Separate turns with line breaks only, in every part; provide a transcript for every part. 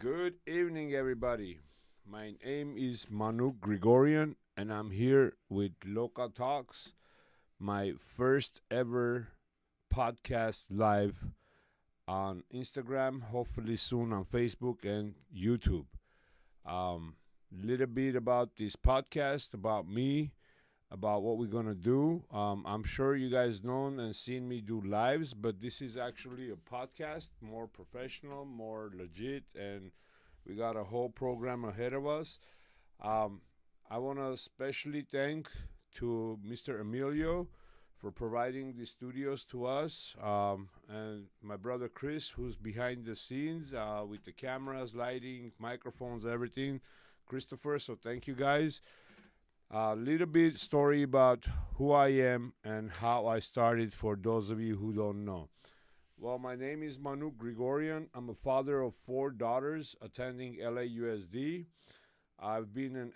Good evening, everybody. My name is Manuk Grigoryan, and I'm here with LOKA Talks, my first ever podcast live on Instagram, hopefully soon on Facebook and YouTube. Little bit about this podcast, about me, about what we're gonna do. I'm sure you guys known and seen me do lives, but this is actually a podcast, more professional, more legit, and we got a whole program ahead of us. Um, I want to especially thank to Mr. Emilio for providing the studios to us, and my brother Chris, who's behind the scenes with the cameras, lighting, microphones, everything. Christopher, so thank you guys. A little bit story about who I am and how I started for those of you who don't know. Well, my name is Manuk Grigoryan. I'm a father of four daughters attending LAUSD. I've been an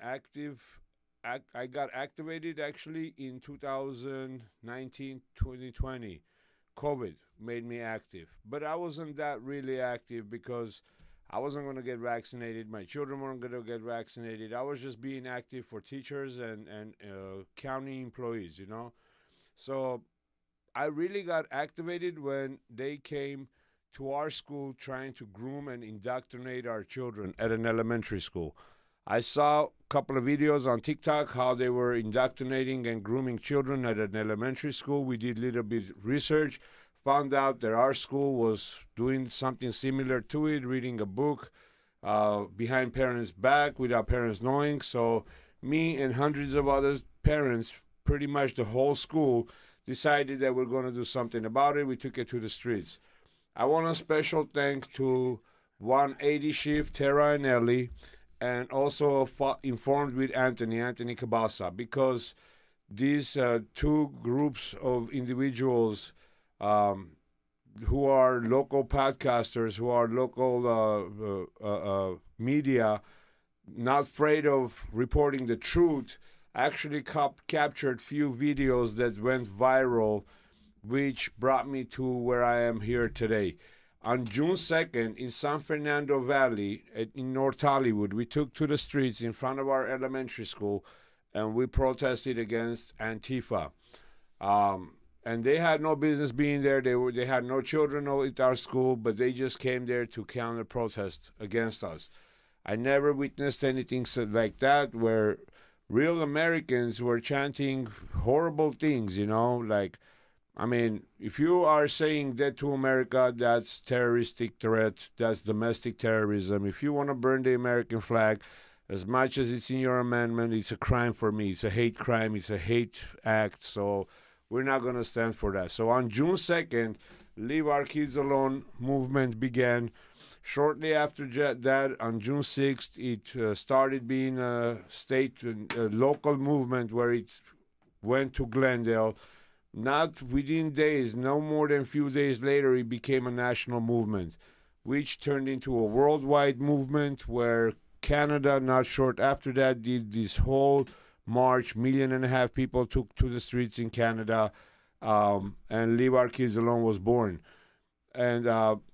I got activated actually in 2019, 2020. COVID made me active, but I wasn't that really active because I wasn't going to get vaccinated. My children weren't going to get vaccinated. I was just being active for teachers and county employees. So I really got activated when they came to our school trying to groom and indoctrinate our children at an elementary school. I saw a couple of videos on TikTok how they were indoctrinating and grooming children at an elementary school. We did a little bit research, found out that our school was doing something similar to it, reading a book behind parents' back without parents knowing. So me and hundreds of other parents, pretty much the whole school, decided that we're going to do something about it. We took it to the streets. I want a special thank to 180 Shift, Tara and Ellie, and also informed with Anthony Cabasa, because these two groups of individuals who are local podcasters, who are local media, not afraid of reporting the truth, actually captured few videos that went viral, which brought me to where I am here today. On June 2nd, in San Fernando Valley, in North Hollywood, we took to the streets in front of our elementary school, and we protested against Antifa. And they had no business being there. They had no children at our school, but they just came there to counter protest against us. I never witnessed anything like that where real Americans were chanting horrible things, if you are saying dead to America, that's terroristic threat, that's domestic terrorism. If you want to burn the American flag, as much as it's in your amendment, it's a crime for me. It's a hate crime. It's a hate act. So we're not going to stand for that. So on June 2nd, Leave Our Kids Alone movement began. Shortly after that, on June 6th, it started being a local movement where it went to Glendale. Not within days, no more than a few days later, it became a national movement, which turned into a worldwide movement where Canada, not short after that, did this whole march. 1.5 million people took to the streets in Canada, and Leave Our Kids Alone was born. And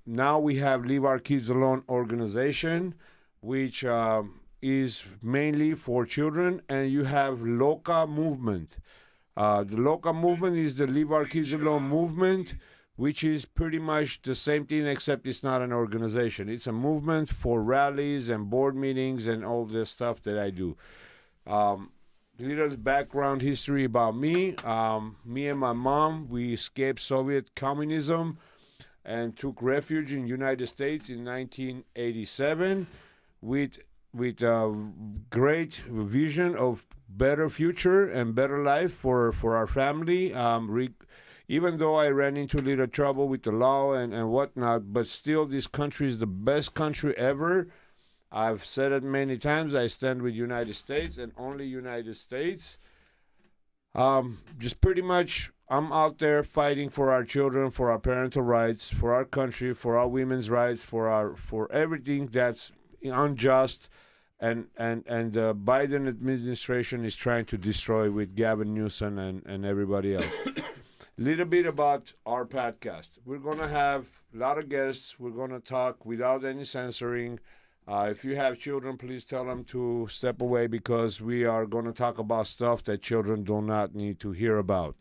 now we have Leave Our Kids Alone organization, which is mainly for children, and you have LOKA movement. The LOKA movement is the Leave Our Kids Alone movement, which is pretty much the same thing, except it's not an organization. It's a movement for rallies and board meetings and all the stuff that I do. Little background history about me. Me and my mom, we escaped Soviet communism and took refuge in the United States in 1987 with a great vision of better future and better life for our family. Even though I ran into a little trouble with the law and whatnot, but still this country is the best country ever. I've said it many times. I stand with United States and only United States. Just pretty much, I'm out there fighting for our children, for our parental rights, for our country, for our women's rights, for everything that's unjust, and the Biden administration is trying to destroy with Gavin Newsom and everybody else. Little bit about our podcast. We're gonna have a lot of guests. We're gonna talk without any censoring. If you have children, please tell them to step away because we are going to talk about stuff that children do not need to hear about.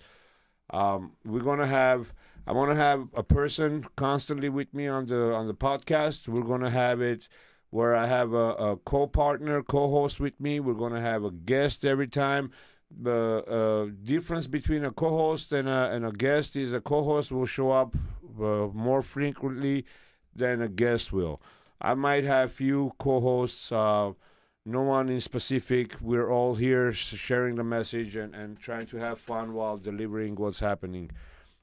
We're going to have I want to have a person constantly with me on the podcast. We're going to have it where I have a co-partner, co-host with me. We're going to have a guest every time. The difference between a co-host and a guest is a co-host will show up more frequently than a guest will. I might have few co-hosts, no one in specific. We're all here sharing the message and trying to have fun while delivering what's happening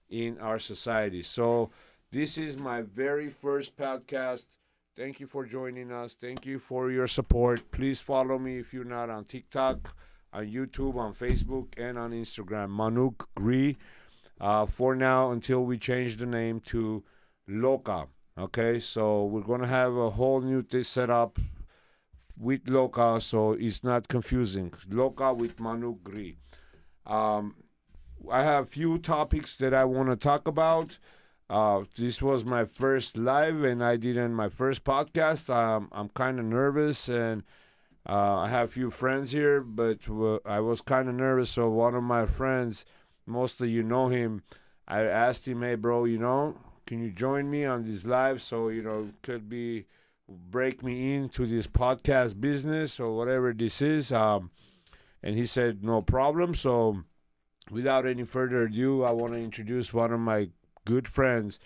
in our society. So this is my very first podcast. Thank you for joining us. Thank you for your support. Please follow me if you're not on TikTok, on YouTube, on Facebook, and on Instagram. Manuk Gri. For now, until we change the name to LOKA. Okay, so we're going to have a whole new set up with LOKA, so it's not confusing. LOKA with Manuk Gri. I have few topics that I want to talk about. This was my first live, and I did in my first podcast. I'm kind of nervous, and I have a few friends here, but I was kind of nervous. So one of my friends, most of you know him, I asked him, "Hey, bro, can you join me on this live? So could be break me into this podcast business or whatever this is." And he said, "No problem." So without any further ado, I want to introduce one of my good friends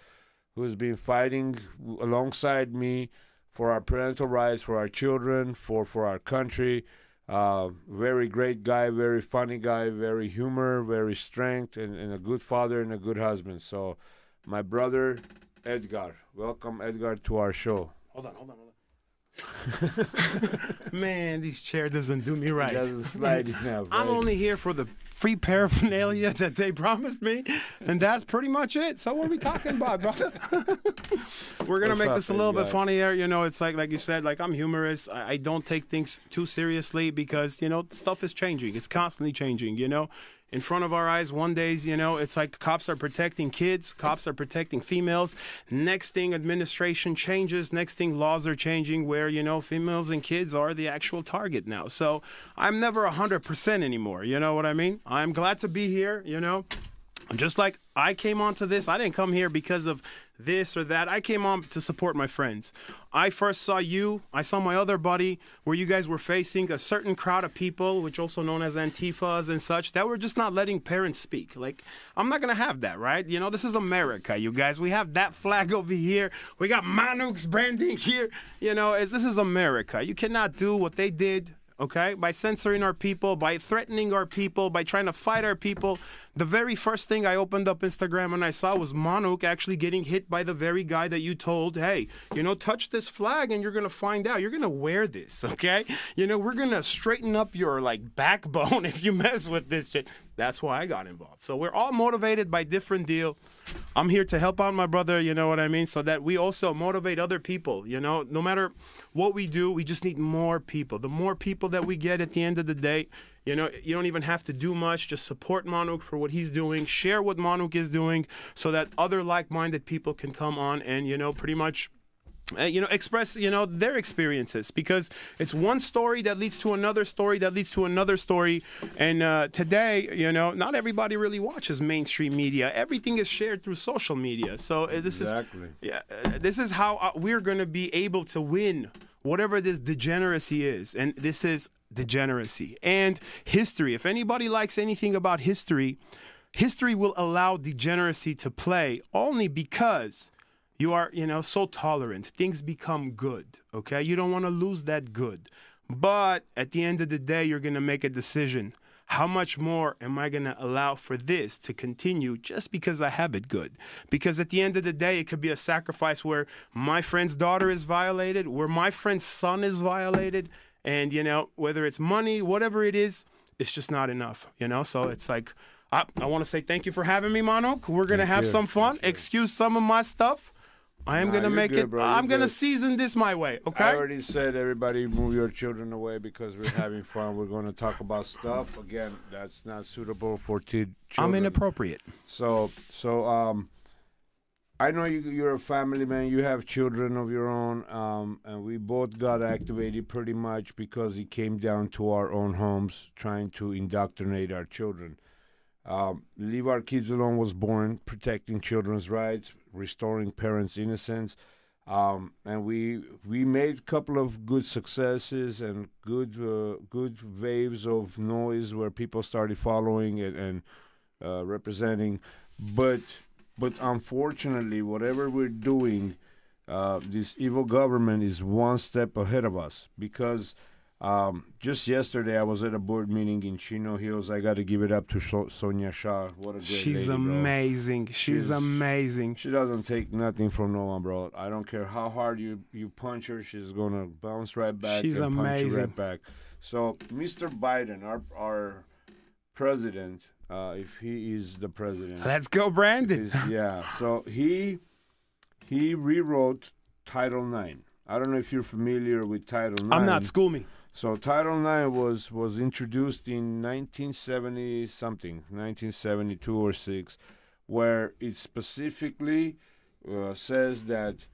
who's been fighting alongside me for our parental rights, for our children, for our country. Very great guy, very funny guy, very humor, very strength, and a good father and a good husband. So my brother, Edgar. Welcome, Edgar, to our show.
Hold on. Man, this chair doesn't do me right.
It doesn't slide enough.
I'm only here for the free paraphernalia that they promised me, and that's pretty much it. So what are we talking about, brother? We're going to make this a little bit funnier. It's like you said, like I'm humorous. I don't take things too seriously because, stuff is changing. It's constantly changing, in front of our eyes. One days, it's like cops are protecting kids, cops are protecting females. Next thing, administration changes. Next thing, laws are changing where, females and kids are the actual target now. So I'm never 100% anymore. You know what I mean? I'm glad to be here, Just like I came onto this, I didn't come here because of this or that. I came on to support my friends. I first saw you. I saw my other buddy where you guys were facing a certain crowd of people, which also known as Antifas and such, that were just not letting parents speak. Like, I'm not going to have that, right? This is America, you guys. We have that flag over here. We got Manuk's branding here. This is America. You cannot do what they did. Okay, by censoring our people, by threatening our people, by trying to fight our people. The very first thing I opened up Instagram and I saw was Manuk actually getting hit by the very guy that you told, hey, touch this flag and you're going to find out. You're going to wear this, okay? We're going to straighten up your, backbone if you mess with this shit. That's why I got involved. So we're all motivated by different deal. I'm here to help out my brother, you know what I mean? So that we also motivate other people, no matter what we do, we just need more people. The more people that we get at the end of the day, you don't even have to do much. Just support Manuk for what he's doing. Share what Manuk is doing so that other like-minded people can come on and, pretty much express, their experiences, because it's one story that leads to another story that leads to another story. And today, not everybody really watches mainstream media. Everything is shared through social media. So this is how we're going to be able to win whatever this degeneracy is. And this is degeneracy and history. If anybody likes anything about history, history will allow degeneracy to play only because you are, so tolerant. Things become good, okay? You don't want to lose that good. But at the end of the day, you're going to make a decision. How much more am I going to allow for this to continue just because I have it good? Because at the end of the day, it could be a sacrifice where my friend's daughter is violated, where my friend's son is violated, and, whether it's money, whatever it is, it's just not enough, So it's like, I want to say thank you for having me, Manuk. We're going to have some fun. Excuse some of my stuff. I am going to make it. I'm going to season this my way, okay?
I already said, everybody move your children away because we're having fun. We're going to talk about stuff. Again, that's not suitable for children.
I'm inappropriate.
So I know you're a family man. You have children of your own, and we both got activated pretty much because it came down to our own homes, trying to indoctrinate our children. Leave Our Kids Alone was born protecting children's rights, restoring parents' innocence, and we made a couple of good successes and good waves of noise where people started following it and representing, but unfortunately, whatever we're doing, this evil government is one step ahead of us because. Just yesterday, I was at a board meeting in Chino Hills. I got to give it up to Sonia Shah. What a great
She's
lady,
amazing. She's amazing.
She doesn't take nothing from no one, bro. I don't care how hard you punch her. She's going to bounce right back
She's
and punch you
amazing.
right back. So, Mr. Biden, our president, if he is the president.
Let's go, Brandon.
Yeah. So, he rewrote Title IX. I don't know if you're familiar with Title IX.
I'm not. School me.
So Title IX was introduced in 1970 something, 1972 or 6, where it specifically says that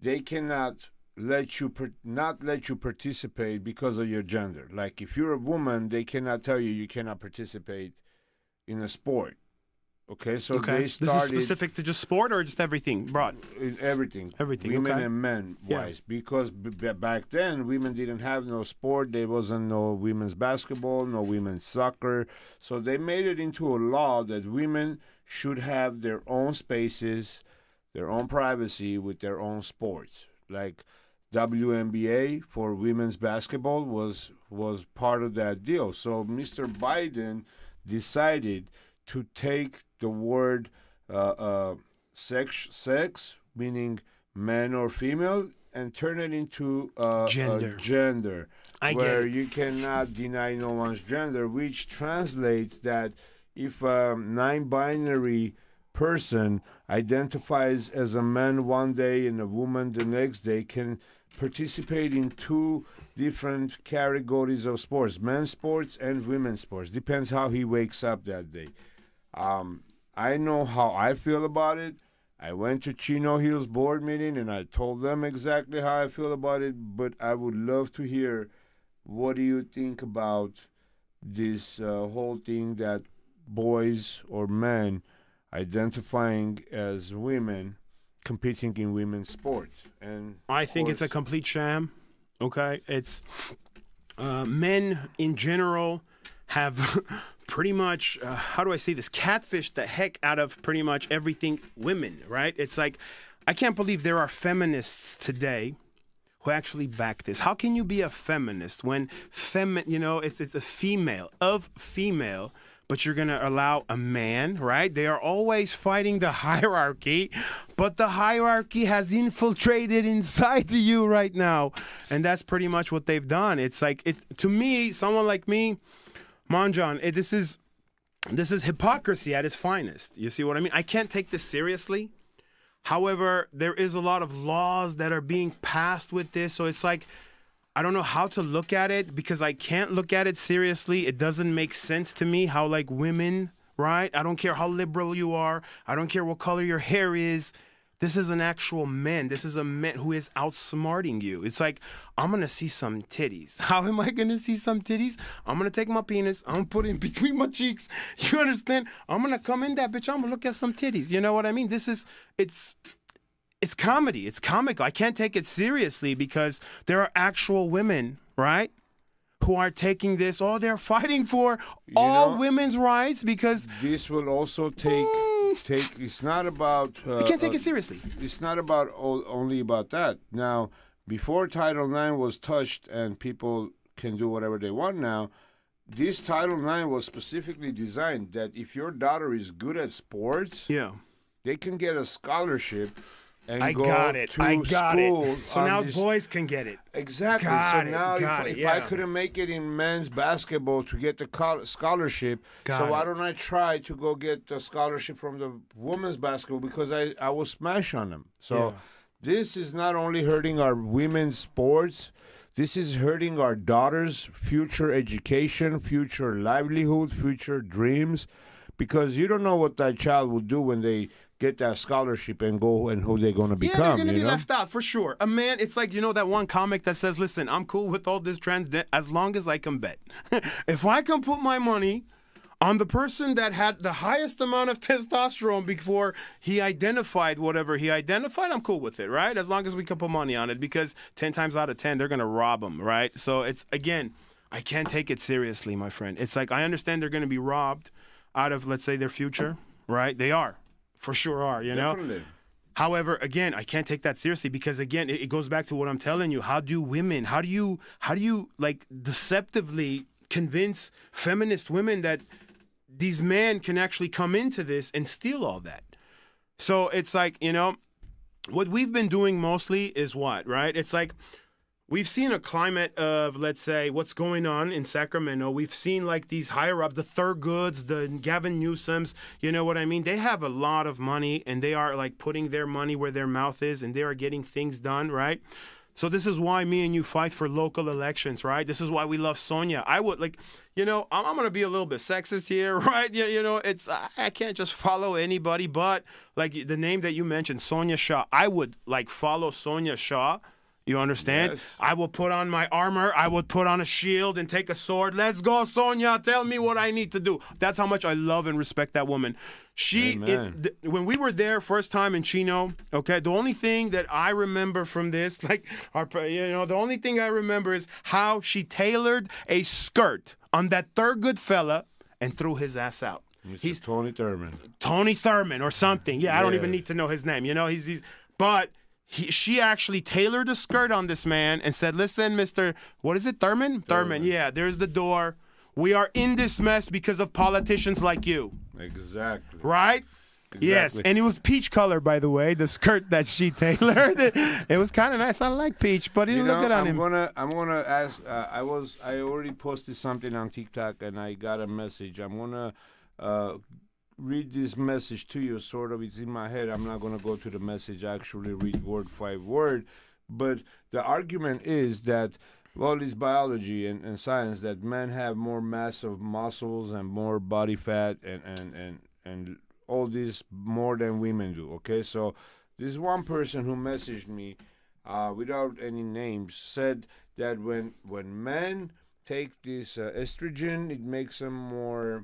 they cannot not let you participate because of your gender. Like if you're a woman, they cannot tell you cannot participate in a sport. Okay, so they started.
This is specific to just sport or just everything broad?
Everything.
Everything,
Women
okay.
and men wise.
Yeah.
Because back then, women didn't have no sport. There wasn't no women's basketball, no women's soccer. So they made it into a law that women should have their own spaces, their own privacy with their own sports. Like WNBA for women's basketball was part of that deal. So Mr. Biden decided to take the word sex, meaning man or female, and turn it into gender, where you cannot deny no one's gender, which translates that if a non-binary person identifies as a man one day and a woman the next day, can participate in two different categories of sports, men's sports and women's sports. Depends how he wakes up that day. I know how I feel about it. I went to Chino Hills board meeting and I told them exactly how I feel about it, but I would love to hear what do you think about this whole thing that boys or men identifying as women competing in women's sports. And
I think it's a complete sham. Okay, it's men in general have pretty much, how do I say this, catfish the heck out of pretty much everything women, right? It's like, I can't believe there are feminists today who actually back this. How can you be a feminist when it's a female, but you're going to allow a man, right? They are always fighting the hierarchy, but the hierarchy has infiltrated inside of you right now. And that's pretty much what they've done. It's like, to me, someone like me, Manjan, this is hypocrisy at its finest. You see what I mean? I can't take this seriously. However, there is a lot of laws that are being passed with this. So it's like, I don't know how to look at it because I can't look at it seriously. It doesn't make sense to me how, like, women, right? I don't care how liberal you are. I don't care what color your hair is. This is an actual man. This is a man who is outsmarting you. It's like, I'm going to see some titties. How am I going to see some titties? I'm going to take my penis. I'm going to put it in between my cheeks. You understand? I'm going to come in that bitch. I'm going to look at some titties. You know what I mean? It's comedy. It's comical. I can't take it seriously because there are actual women, right, who are taking this. Oh, they're fighting for all women's rights because
this will also take. It's not about.
You can't take it seriously.
It's not about only about that. Now, before Title IX was touched and people can do whatever they want now, this Title IX was specifically designed that if your daughter is good at sports, they can get a scholarship. And
I got it. So now boys can get it.
Exactly. So now if I couldn't make it in men's basketball to get the scholarship, why don't I try to go get the scholarship from the women's basketball because I will smash on them. So this is not only hurting our women's sports, this is hurting our daughters' future education, future livelihood, future dreams, because you don't know what that child will do when they get that scholarship and go and who they're going to become.
Yeah, they're going to be
know?
left out for sure. A man, it's like, that one comic that says, listen, I'm cool with all this as long as I can bet. If I can put my money on the person that had the highest amount of testosterone before he identified whatever he identified, I'm cool with it, right? As long as we can put money on it, because 10 times out of 10, they're going to rob him, right? So it's, again, I can't take it seriously, my friend. It's like, I understand they're going to be robbed out of, let's say, their future, right? They are. For sure are,
Definitely.
However, again, I can't take that seriously because, again, it goes back to what I'm telling you. How do you like deceptively convince feminist women that these men can actually come into this and steal all that? So it's like, what we've been doing mostly is what, right? It's like we've seen a climate of, let's say, what's going on in Sacramento. We've seen like these higher ups, the Thurgoods, the Gavin Newsoms, you know what I mean? They have a lot of money and they are like putting their money where their mouth is and they are getting things done, right? So this is why me and you fight for local elections, right? This is why we love Sonia. I would like, I'm going to be a little bit sexist here, right? It's I can't just follow anybody, but like the name that you mentioned, Sonia Shaw, I would like follow Sonia Shaw. You understand?
Yes.
I will put on my armor. I would put on a shield and take a sword. Let's go, Sonia. Tell me what I need to do. That's how much I love and respect that woman. When we were there first time in Chino, okay, the only thing that I remember from this, like, the only thing I remember is how she tailored a skirt on that Thurgood fella and threw his ass out.
He's Tony Thurman.
Tony Thurman or something. Yeah, I don't even need to know his name. But she actually tailored a skirt on this man and said, listen, Mr. What is it, Thurman? Thurman, yeah, there's the door. We are in this mess because of politicians like you.
Exactly.
Right? Exactly. Yes, and it was peach color, by the way, the skirt that she tailored. It was kind of nice. I like peach, but it didn't look good on him.
I'm gonna ask. I already posted something on TikTok, and I got a message. I'm gonna read this message to you. Sort of, it's in my head. I'm not gonna go to the message. Actually, read word by word. But the argument is that, well, it's biology and science that men have more massive muscles and more body fat and all this more than women do. Okay, so this one person who messaged me without any names said that when men take this estrogen, it makes them more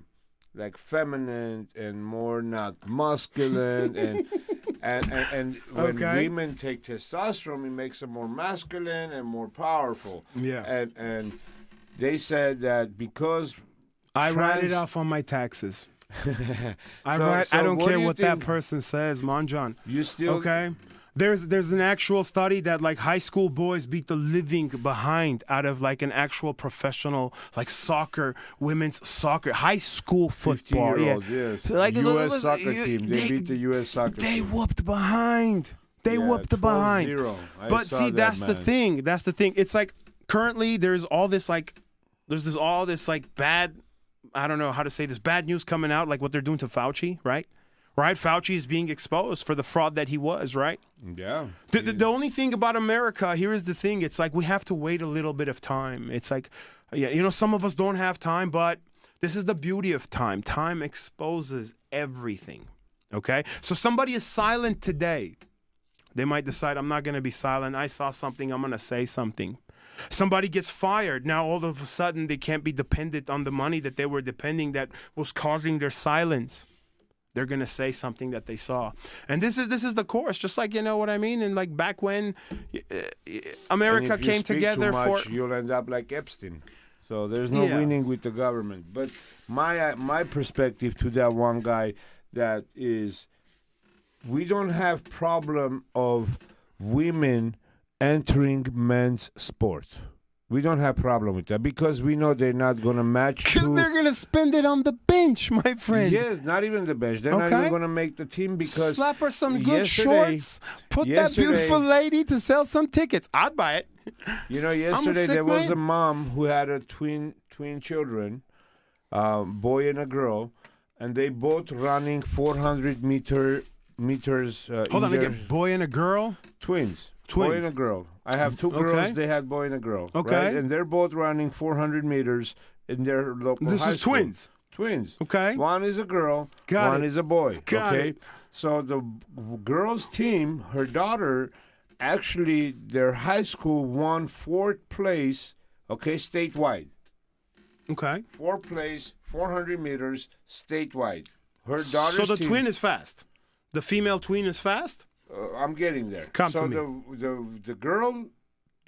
like feminine and more not masculine and when women take testosterone, it makes them more masculine and more powerful.
Yeah.
And they said that because
I write it off on my taxes. I don't care what that person says, Manjan.
You still
okay? There's an actual study that like high school boys beat the living behind out of like an actual professional like soccer, women's soccer, high school football.
Yes.
So like
U.S. soccer team. They beat the U.S. soccer team.
They whooped behind. They whooped behind.
0.
But see, that's the thing. That's the thing. It's like currently there's all this bad, I don't know how to say this, bad news coming out, like what they're doing to Fauci, right? Right? Fauci is being exposed for the fraud that he was, right?
Yeah.
The only thing about America, here is the thing, it's like we have to wait a little bit of time. It's like, some of us don't have time, but this is the beauty of time. Time exposes everything, okay? So somebody is silent today. They might decide, I'm not going to be silent. I saw something, I'm going to say something. Somebody gets fired. Now, all of a sudden, they can't be dependent on the money that they were depending that was causing their silence. They're going to say something that they saw. And this is the course, just like, you know what I mean? And like back when America came together for...
You'll end up like Epstein. So there's no winning with the government. But my perspective to that one guy, that is, we don't have problem of women entering men's sport. We don't have problem with that because we know they're not going to match.
Because they're going to spend it on the bench, my friend.
Yes, not even the bench. They're not even going to make the team because...
Slap her some good shorts. Put that beautiful lady to sell some tickets. I'd buy it.
Yesterday there was a mom who had a twin children, boy and a girl, and they both running 400 meters.
Hold on again. Boy and a girl?
Twins. Boy and a girl. I have two girls. They had boy and a girl. Okay. Right? And they're both running 400 meters in their local high school.
This is twins.
Twins.
Okay.
One is a girl. One is a boy. Okay. So the girls' team, her daughter, actually, their high school won fourth place, okay, statewide.
Okay.
Fourth place, 400 meters, statewide. Her daughter's
So the
team,
twin is fast. The female twin is fast?
I'm getting there.
Come
so
to me.
the girl,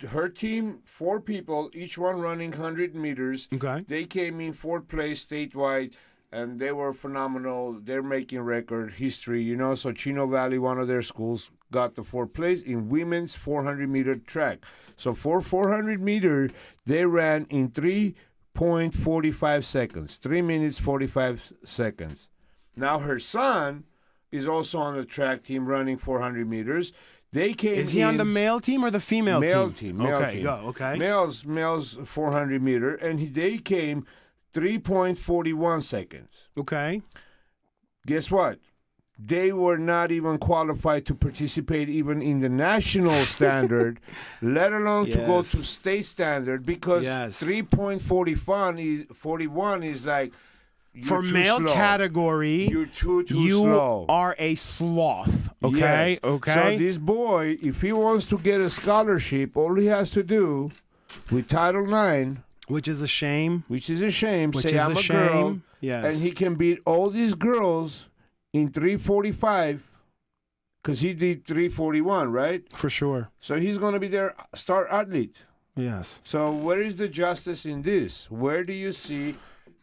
her team, 4 people, each one running 100 meters.
Okay.
They came in fourth place statewide, and they were phenomenal. They're making record history, you know. So Chino Valley, one of their schools, got the fourth place in women's 400-meter track. So for 400 meter, they ran in 3.45 seconds, 3 minutes 45 seconds. Now her son is also on the track team running 400 meters. They came.
Is he on the male team or the female team?
Male team.
Okay, go. Okay.
Males 400 meter, and they came 3.41 seconds.
Okay.
Guess what? They were not even qualified to participate even in the national standard, let alone to go to state standard, because 3.41 is like,
for male
slow.
Category,
you're too
you
slow.
are a sloth. Okay,
Yes.
okay.
So this boy, if he wants to get a scholarship, all he has to do with Title IX,
which is a shame.
which is a shame,
Which
say
is
I'm
a
a
shame.
girl,
Yes.
and he can beat all these girls in 3:45, because he did 3:41, right?
For sure.
So he's going to be their star athlete.
Yes.
So where is the justice in this? Where do you see?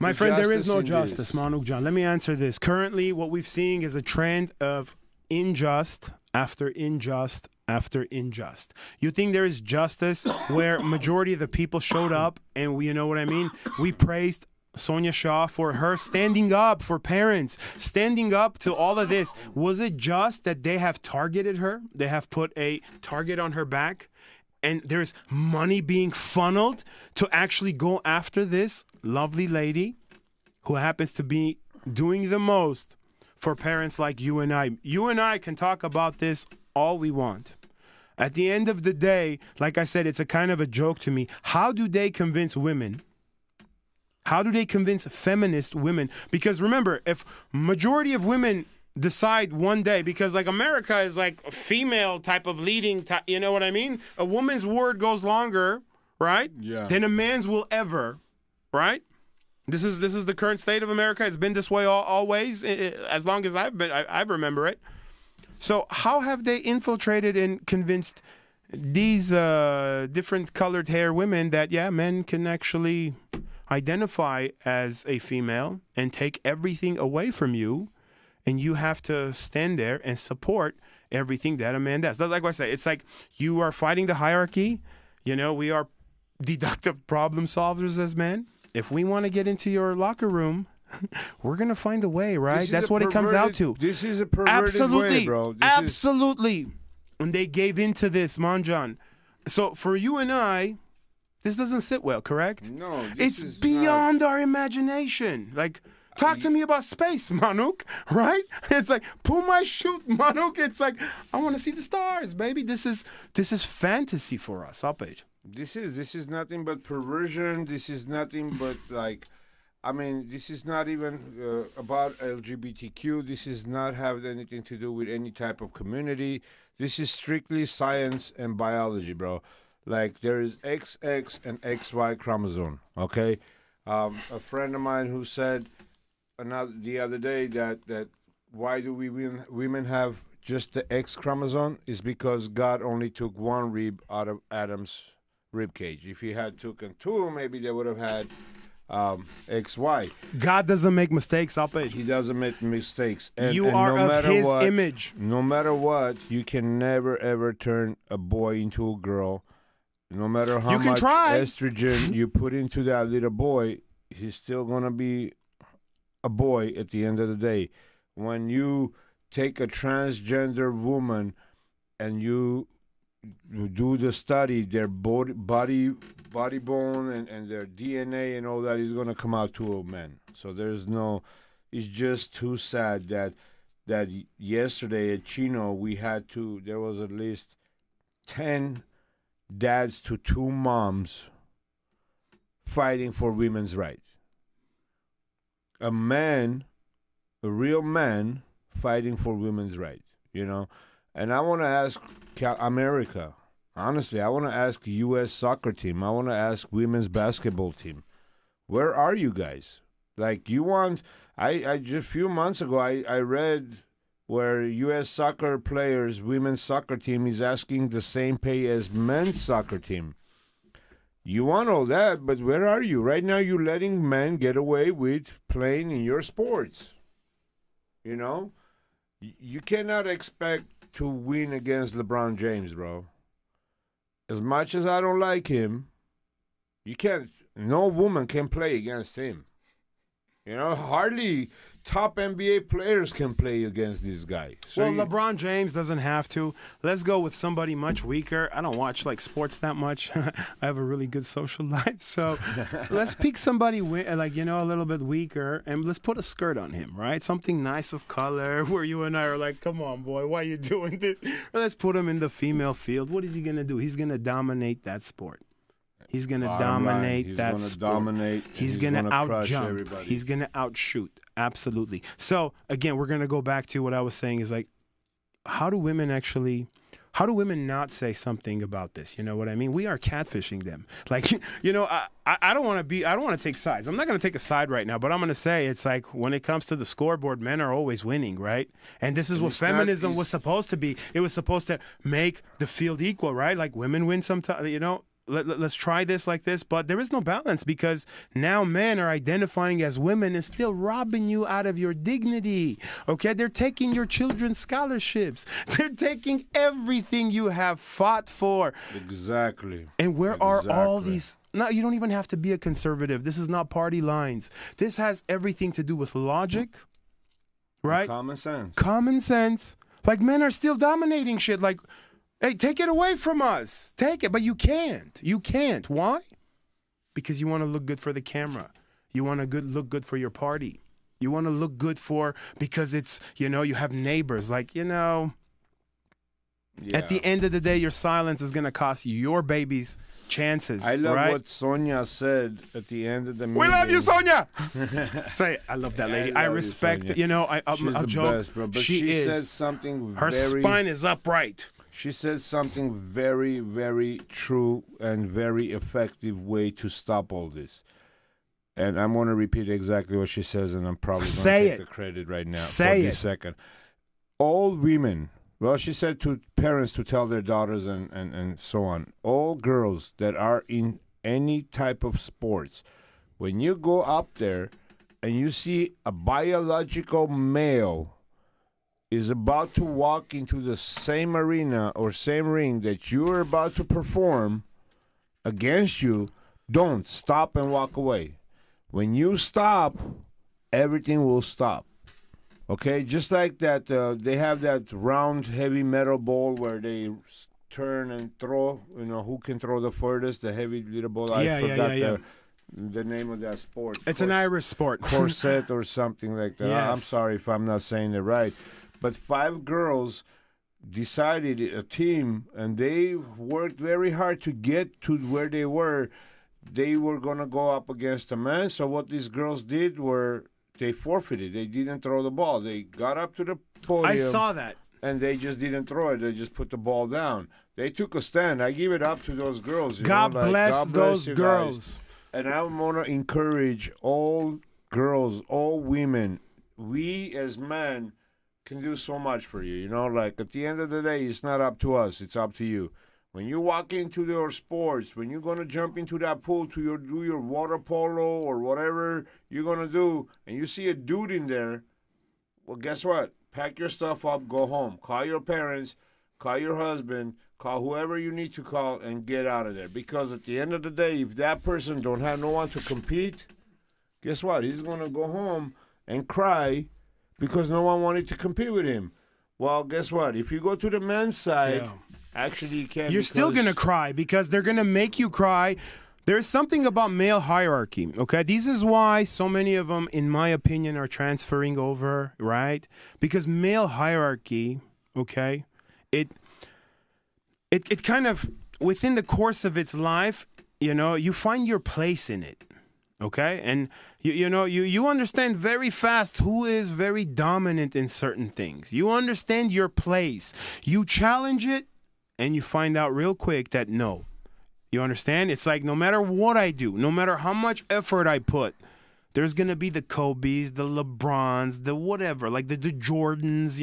My
the
friend, there is
justice
no
in
justice,
this?
Manuk John. Let me answer this. Currently, what we've seen is a trend of unjust after unjust after unjust. You think there is justice where majority of the people showed up and we, you know what I mean? We praised Sonia Shaw for her standing up for parents, standing up to all of this. Was it just that they have targeted her? They have put a target on her back? And there's money being funneled to actually go after this lovely lady who happens to be doing the most for parents like you and I. You and I can talk about this all we want. At the end of the day, like I said, it's a kind of a joke to me. How do they convince women? How do they convince feminist women? Because remember, if majority of women decide one day, because like America is like a female type of leading, you know what I mean? A woman's word goes longer, right?
Yeah.
Than a man's will ever, right? This is the current state of America. It's been this way always, as long as I've been. I remember it. So how have they infiltrated and convinced these different colored hair women that men can actually identify as a female and take everything away from you? And you have to stand there and support everything that a man does. That's like what I say. It's like you are fighting the hierarchy. You know, we are deductive problem solvers as men. If we want to get into your locker room, we're going to find a way, right? That's what it comes out to.
This is a perverted way, bro.
Absolutely. And they gave into this, Manjan. So for you and I, this doesn't sit well, correct?
No,
it's beyond our imagination. Like, talk to me about space, Manuk, right? It's like, pull my chute, Manuk. It's like, I want to see the stars, baby. This is fantasy for us, Upage.
This is nothing but perversion. This is nothing but like, I mean, this is not even about LGBTQ. This is not have anything to do with any type of community. This is strictly science and biology, bro. Like there is XX and XY chromosome. Okay, a friend of mine who said the other day that why do women have just the X chromosome is because God only took one rib out of Adam's rib cage. If he had taken two, maybe they would have had XY.
God doesn't make mistakes, Upage.
He doesn't make mistakes.
You are of his image.
No matter what, you can never ever turn a boy into a girl. No matter how much estrogen you put into that little boy, he's still gonna be a boy at the end of the day. When you take a transgender woman and you do the study, their body bone and their DNA and all that is gonna come out to a man. So it's just too sad that yesterday at Chino there was at least 10 dads to 2 moms fighting for women's rights. A real man, fighting for women's rights, you know. And I want to ask America, honestly, I want to ask U.S. soccer team, I want to ask women's basketball team, where are you guys? Like, you want, I just a few months ago, I read where U.S. soccer players, women's soccer team is asking the same pay as men's soccer team. You want all that, but where are you? Right now, you're letting men get away with playing in your sports. You know? You cannot expect to win against LeBron James, bro. As much as I don't like him, you can't, no woman can play against him. You know, hardly top NBA players can play against this guy. So
well, LeBron James doesn't have to. Let's go with somebody much weaker. I don't watch like sports that much. I have a really good social life. So let's pick somebody like, you know, a little bit weaker, and let's put a skirt on him, right? Something nice of color where you and I are like, come on, boy, why are you doing this? Or let's put him in the female field. What is he going to do? He's going to dominate that sport. He's going to dominate that sport. He's going to out-jump. He's going to outshoot. Absolutely. So, again, we're going to go back to what I was saying is like, how do women not say something about this? You know what I mean? We are catfishing them. Like, you know, I don't want to take sides. I'm not going to take a side right now, but I'm going to say it's like when it comes to the scoreboard, men are always winning, right? And this is what feminism was supposed to be. It was supposed to make the field equal, right? Like women win sometimes, you know. Let's try this like this, but there is no balance because now men are identifying as women and still robbing you out of your dignity. Okay, they're taking your children's scholarships. They're taking everything you have fought for.
Exactly.
And where are all these? No, you don't even have to be a conservative. This is not party lines. This has everything to do with logic, right?
Common sense.
Common sense. Like men are still dominating shit. Like, hey, take it away from us. Take it, but you can't. You can't. Why? Because you want to look good for the camera. You want to look good for your party. You want to look good because it's, you know, you have neighbors. Like, you know, at the end of the day, your silence is going to cost your baby's chances.
I love what Sonia said at the end of the meeting.
We love you, Sonia. Say, I love that lady. I respect, you know, I'll joke.
Best, bro. But she said something
her spine is upright.
She said something very, very true and very effective way to stop all this. And I'm going to repeat exactly what she says, and I'm probably going to take the credit right now.
Say it.
Second. All women, well, she said to parents to tell their daughters and so on, all girls that are in any type of sports, when you go up there and you see a biological male is about to walk into the same arena or same ring that you're about to perform against you, don't stop and walk away. When you stop, everything will stop. Okay? Just like that, they have that round heavy metal ball where they turn and throw, you know, who can throw the furthest, the heavy little ball. I forgot the name of that sport.
It's an Irish sport.
Corset or something like that. Yes. I'm sorry if I'm not saying it right. But 5 girls decided a team, and they worked very hard to get to where they were. They were going to go up against a man. So what these girls did were they forfeited. They didn't throw the ball. They got up to the podium.
I saw that.
And they just didn't throw it. They just put the ball down. They took a stand. I give it up to those girls.
God bless those girls.
And I want to encourage all girls, all women, we as men can do so much for you. You know, like at the end of the day, it's not up to us. It's up to you. When you walk into your sports, when you're going to jump into that pool to do your water polo or whatever you're going to do, and you see a dude in there, well, guess what? Pack your stuff up, go home. Call your parents, call your husband, call whoever you need to call, and get out of there. Because at the end of the day, if that person don't have no one to compete, guess what? He's going to go home and cry because no one wanted to compete with him. Well, guess what? If you go to the men's side, actually you can't.
You're still going to cry because they're going to make you cry. There's something about male hierarchy, okay? This is why so many of them, in my opinion, are transferring over, right? Because male hierarchy, okay, it kind of, within the course of its life, you know, you find your place in it. Okay, and you understand very fast who is very dominant in certain things. You understand your place. You challenge it, and you find out real quick that no. You understand? It's like no matter what I do, no matter how much effort I put, there's going to be the Kobe's, the LeBrons, the whatever, like the Jordans,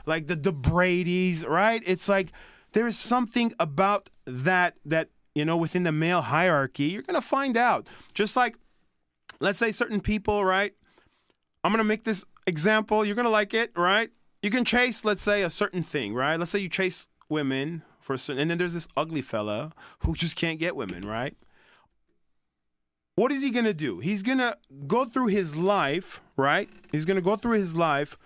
like the Brady's, right? It's like there's something about that within the male hierarchy, you're going to find out. Just like, let's say certain people, right? I'm going to make this example. You're going to like it, right? You can chase, let's say, a certain thing, right? Let's say you chase women for a certain, and then there's this ugly fella who just can't get women, right? What is he going to do? He's going to go through his life, right? He's going to go through his life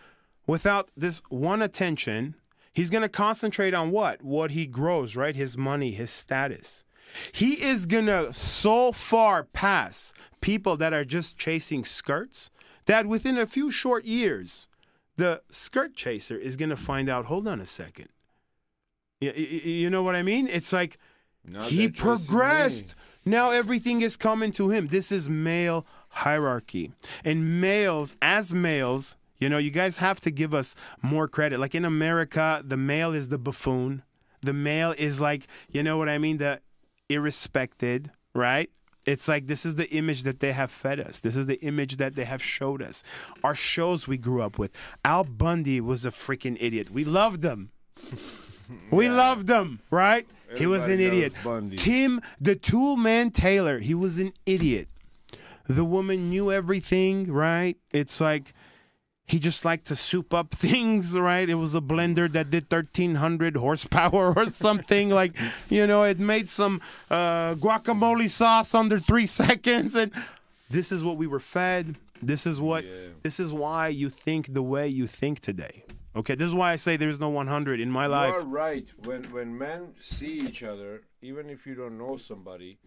without this one attention. He's going to concentrate on what? What he grows, right? His money, his status. He is going to so far pass people that are just chasing skirts that within a few short years, the skirt chaser is going to find out, hold on a second. You know what I mean? It's like he progressed. Now everything is coming to him. This is male hierarchy. And males, as males, you guys have to give us more credit. Like in America, the male is the buffoon. The male is like, you know what I mean? The irrespected, right? It's like this is the image that they have fed us. This is the image that they have showed us. Our shows we grew up with. Al Bundy was a freaking idiot. We loved him. We loved him, right? Everybody, he was an idiot. Tim, the Tool Man Taylor, he was an idiot. The woman knew everything, right? It's like he just liked to soup up things, right? It was a blender that did 1,300 horsepower or something. Like, it made some guacamole sauce under 3 seconds. And this is what we were fed. This is why you think the way you think today. Okay, this is why I say there's no 100 in my life.
You are right. When men see each other, even if you don't know somebody,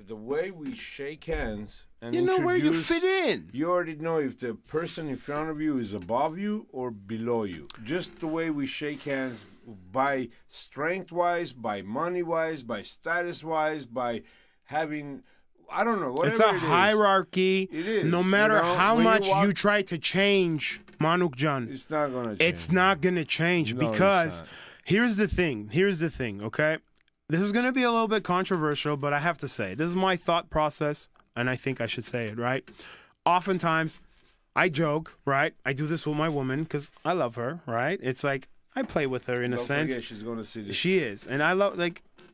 the way we shake hands and
you know where you fit in.
You already know if the person in front of you is above you or below you. Just the way we shake hands, by strength-wise, by money-wise, by status-wise, by having... I don't know. Whatever
it's a hierarchy.
It is.
No matter how much you try to change, Manuk Jan,
it's not going to change.
It's not going to change because here's the thing. Okay? This is going to be a little bit controversial, but I have to say, this is my thought process, and I think I should say it, right? Oftentimes, I joke, right? I do this with my woman because I love her, right? It's like I play with her in a sense.
Forget she's going to see this.
She is. And I love,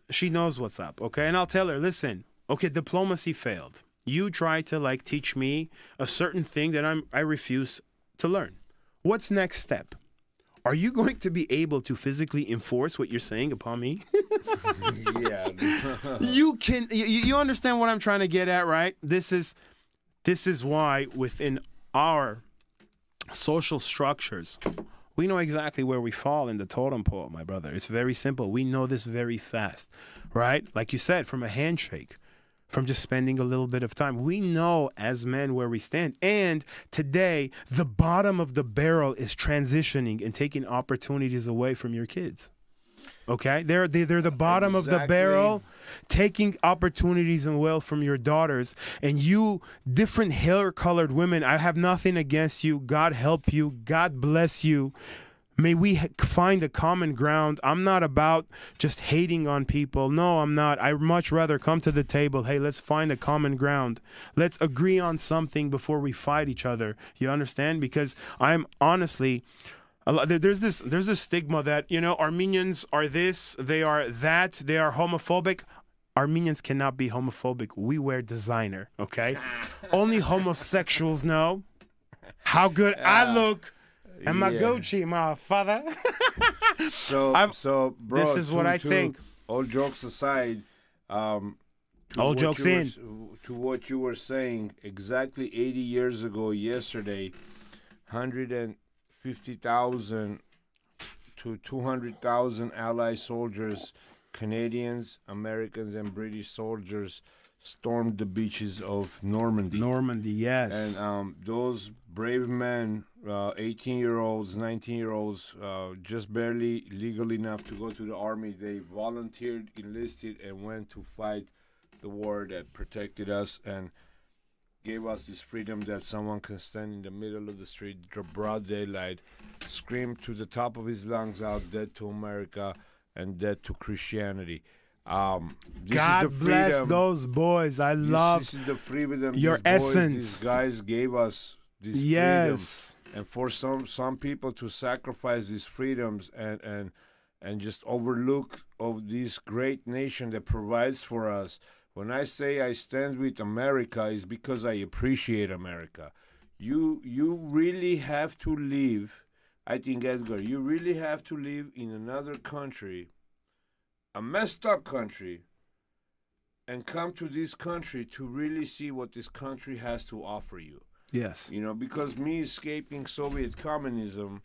she knows what's up, okay? And I'll tell her, listen, okay, diplomacy failed. You try to teach me a certain thing that I refuse to learn. What's next step? Are you going to be able to physically enforce what you're saying upon me?
Yeah.
You understand what I'm trying to get at, right? This is why within our social structures, we know exactly where we fall in the totem pole, my brother. It's very simple. We know this very fast, right? Like you said, from a handshake. From just spending a little bit of time. We know as men where we stand. And today, the bottom of the barrel is transitioning and taking opportunities away from your kids. Okay? They're the bottom of the barrel, taking opportunities away from your daughters. And you, different hair-colored women, I have nothing against you. God help you. God bless you. May we find a common ground. I'm not about just hating on people. No, I'm not. I'd much rather come to the table. Hey, let's find a common ground. Let's agree on something before we fight each other. You understand? Because I'm honestly, there's this stigma that, Armenians are this, they are that, they are homophobic. Armenians cannot be homophobic. We wear designer, okay? Only homosexuals know how good I look. And my Gucci, my father.
So, bro,
this is what I think.
All jokes aside,
all jokes in.
To what you were saying, exactly 80 years ago, yesterday, 150,000 to 200,000 Allied soldiers, Canadians, Americans, and British soldiers stormed the beaches of Normandy.
Normandy, yes.
And those brave men, 18-year-olds, 19-year-olds, just barely legal enough to go to the army, they volunteered, enlisted, and went to fight the war that protected us. And gave us this freedom that someone can stand in the middle of the street, broad daylight, scream to the top of his lungs out, "Dead to America and dead to Christianity." This
God
is the
bless
freedom.
those boys. I love
This is the freedom
your
these boys,
essence.
these guys gave us this
yes.
freedom. And for some people to sacrifice these freedoms and just overlook of this great nation that provides for us. When I say I stand with America, is because I appreciate America. You really have to live. I think, Edgar, you really have to live in another country, a messed up country, and come to this country to really see what this country has to offer you.
Yes.
You know, because me escaping Soviet communism,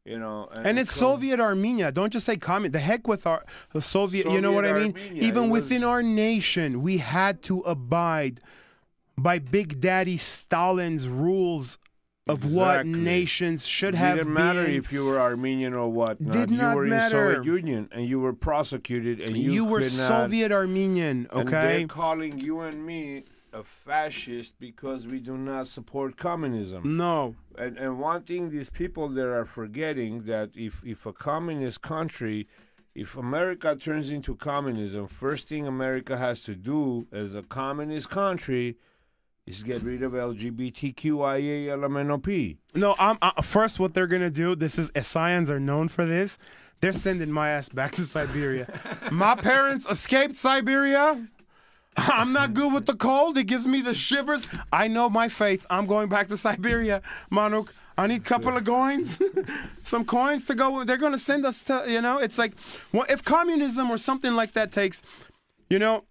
you know,
and it's Soviet Armenia. Don't just say the heck with the Soviet. You know what I mean?
Armenia,
even within our nation, we had to abide by Big Daddy Stalin's rules of what nations should have been.
It didn't matter if you were Armenian or whatnot.
Did not
you were
matter.
in Soviet Union and you were prosecuted and you
were
could not,
Soviet Armenian, okay?
And they're calling you and me a fascist because we do not support communism.
No.
And one thing these people there are forgetting, that if a communist country, if America turns into communism, first thing America has to do as a communist country is get rid of LGBTQIA LMNOP.
No, first what they're going to do, Assyrians are known for this, they're sending my ass back to Siberia. My parents escaped Siberia. I'm not good with the cold. It gives me the shivers. I know my faith. I'm going back to Siberia, Manuk. I need a couple of coins, some coins to go. They're going to send us to, you know, it's like, well, if communism or something like that takes, you know,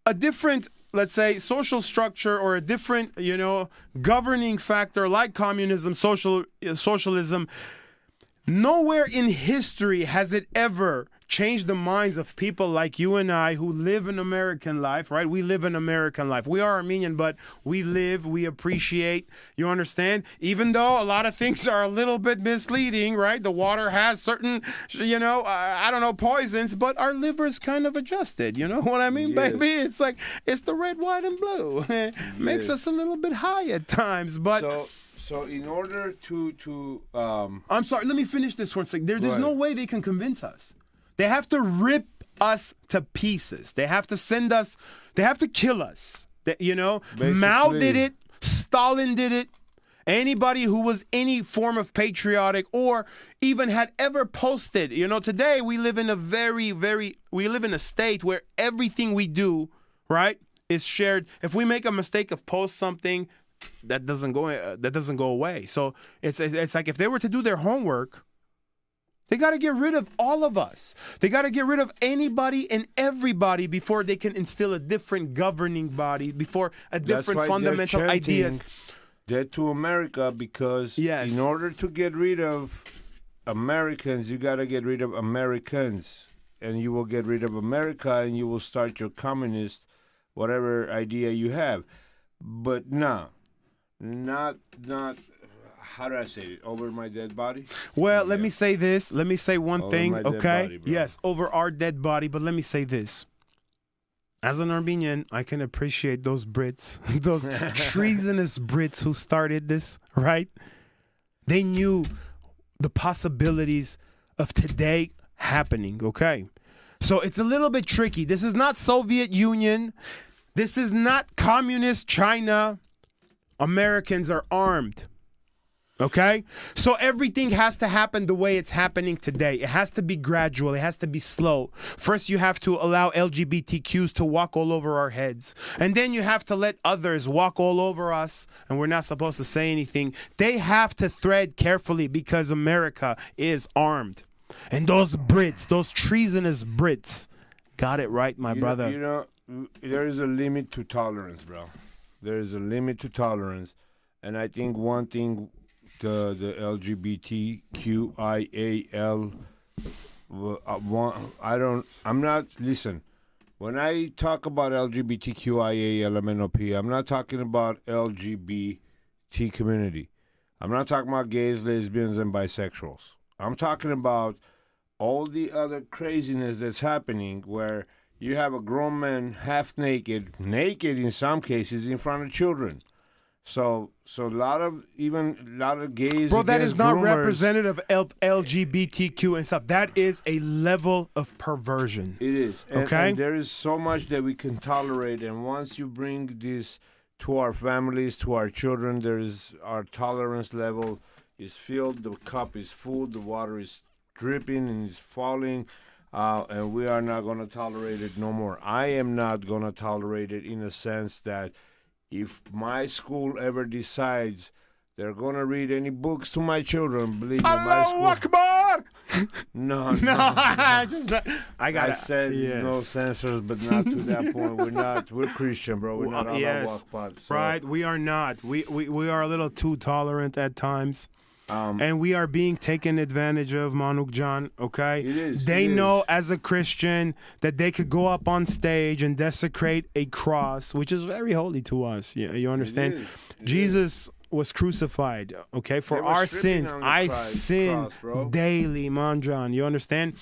a different, let's say, social structure or a different, you know, governing factor like communism, socialism, nowhere in history has it ever changed the minds of people like you and I who live an American life, right? We live an American life. We are Armenian, but we live, we appreciate, you understand? Even though a lot of things are a little bit misleading, right? The water has certain, you know, I don't know, poisons, but our liver's kind of adjusted, you know what I mean,
yes.
baby? It's like, it's the red, white, and blue. Makes us a little bit high at times, but...
So in order to
I'm sorry, let me finish this one second. There's no way they can convince us. They have to rip us to pieces. They have to send us, they have to kill us. You know,
basically,
Mao did it, Stalin did it. Anybody who was any form of patriotic or even had ever posted, you know, today we live in a we live in a state where everything we do, right, is shared. If we make a mistake of post something, that doesn't go away. So it's like if they were to do their homework, they got to get rid of all of us. They got to get rid of anybody and everybody before they can instill a different governing body, before a different fundamental ideas.
Dead to America, because in order to get rid of Americans, you got to get rid of Americans. And you will get rid of America and you will start your communist, whatever idea you have. But no, not how do I say it? Over my dead body?
Well, let me say this. Let me say one thing, okay?
Body,
yes, over our dead body. But let me say this. As an Armenian, I can appreciate those Brits, those treasonous Brits who started this, right? They knew the possibilities of today happening, okay? So it's a little bit tricky. This is not Soviet Union. This is not communist China. Americans are armed. Okay? So everything has to happen the way it's happening today. It has to be gradual. It has to be slow. First, you have to allow LGBTQs to walk all over our heads. And then you have to let others walk all over us, and we're not supposed to say anything. They have to tread carefully because America is armed. And those Brits, those treasonous Brits, got it right, my brother.
You know, there is a limit to tolerance, bro. There is a limit to tolerance. And I think one thing the LGBTQIAL, listen, when I talk about LGBTQIALMNOP, I'm not talking about LGBT community. I'm not talking about gays, lesbians, and bisexuals. I'm talking about all the other craziness that's happening where you have a grown man half naked in some cases, in front of children. So a lot of gays.
Bro, that is not
groomers.
representative of LGBTQ and stuff. That is a level of perversion.
It is.
Okay?
And there is so much that we can tolerate. And once you bring this to our families, to our children, our tolerance level is filled. The cup is full. The water is dripping and is falling. And we are not going to tolerate it no more. I am not going to tolerate it, in a sense that if my school ever decides they're going to read any books to my children, believe me, my school...
Akbar!
No,
I
said no censors, but not to that point. We're Christian, bro. We're not on that walk pod. So.
Right, we are not. We are a little too tolerant at times. And we are being taken advantage of, Manuk John, okay?
It is.
They know as a Christian that they could go up on stage and desecrate a cross, which is very holy to us. You understand? Jesus was crucified, okay, for our sins. I sin daily, man, John. You understand?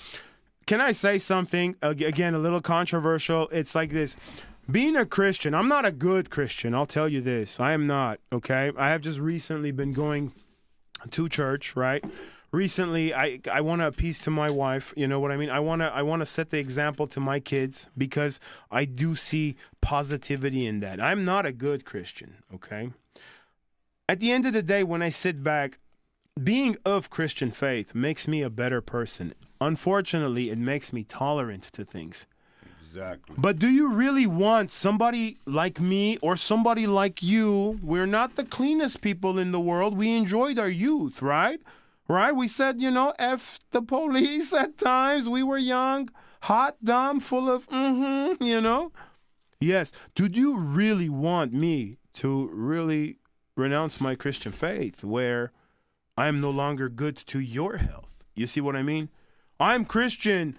Can I say something? Again, a little controversial. It's like this. Being a Christian, I'm not a good Christian. I'll tell you this. I am not, okay? I have just recently been going to church, right? Recently, I want to appease to my wife. You know what I mean? I want to set the example to my kids, because I do see positivity in that. I'm not a good Christian, okay? At the end of the day, when I sit back, being of Christian faith makes me a better person. Unfortunately, it makes me tolerant to things.
Exactly.
But do you really want somebody like me or somebody like you? We're not the cleanest people in the world. We enjoyed our youth, right? Right? We said, F the police at times. We were young, hot, dumb, full of Yes. Do you really want me to really renounce my Christian faith where I'm no longer good to your health? You see what I mean? I'm Christian.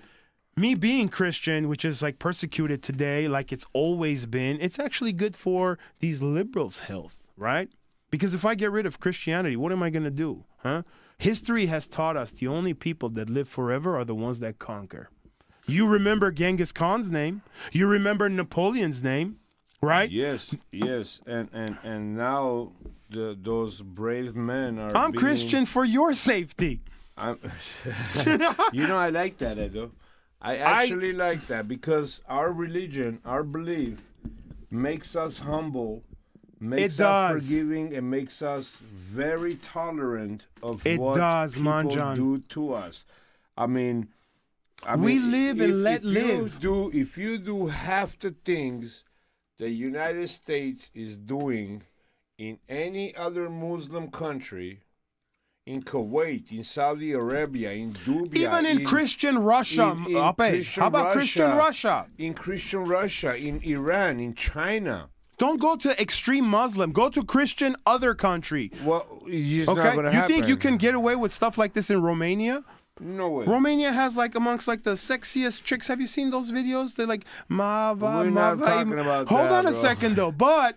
Me being Christian, which is like persecuted today, like it's always been, it's actually good for these liberals' health, right? Because if I get rid of Christianity, what am I going to do? Huh? History has taught us the only people that live forever are the ones that conquer. You remember Genghis Khan's name. You remember Napoleon's name, right?
Yes. And now those brave men are
I'm Christian for your safety.
I like that, Edo. I actually like that, because our religion, our belief, makes us humble, makes us forgiving, and makes us very tolerant of what people do to us. I mean,
we live and let live.
If you do half the things the United States is doing in any other Muslim country, in Kuwait, in Saudi Arabia, in Dubai,
even in Christian Russia. How about Christian Russia?
In Christian Russia, in Iran, in China.
Don't go to extreme Muslim. Go to Christian other country.
Well, it's not going to happen.
You think you can get away with stuff like this in Romania?
No way.
Romania has amongst the sexiest chicks. Have you seen those videos? They're like Mava.
We're not talking about
Hold on a
bro.
second though, but.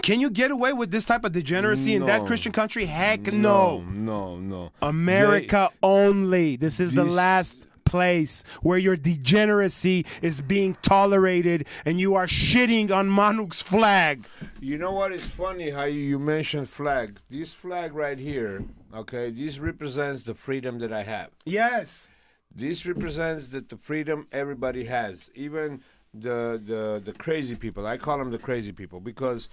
Can you get away with this type of degeneracy in that Christian country? Heck no.
No.
America only. This is the last place where your degeneracy is being tolerated and you are shitting on Manuk's flag.
You know what? It's funny how you mentioned flag. This flag right here, okay, this represents the freedom that I have.
Yes.
This represents the freedom everybody has, even the crazy people. I call them the crazy people, because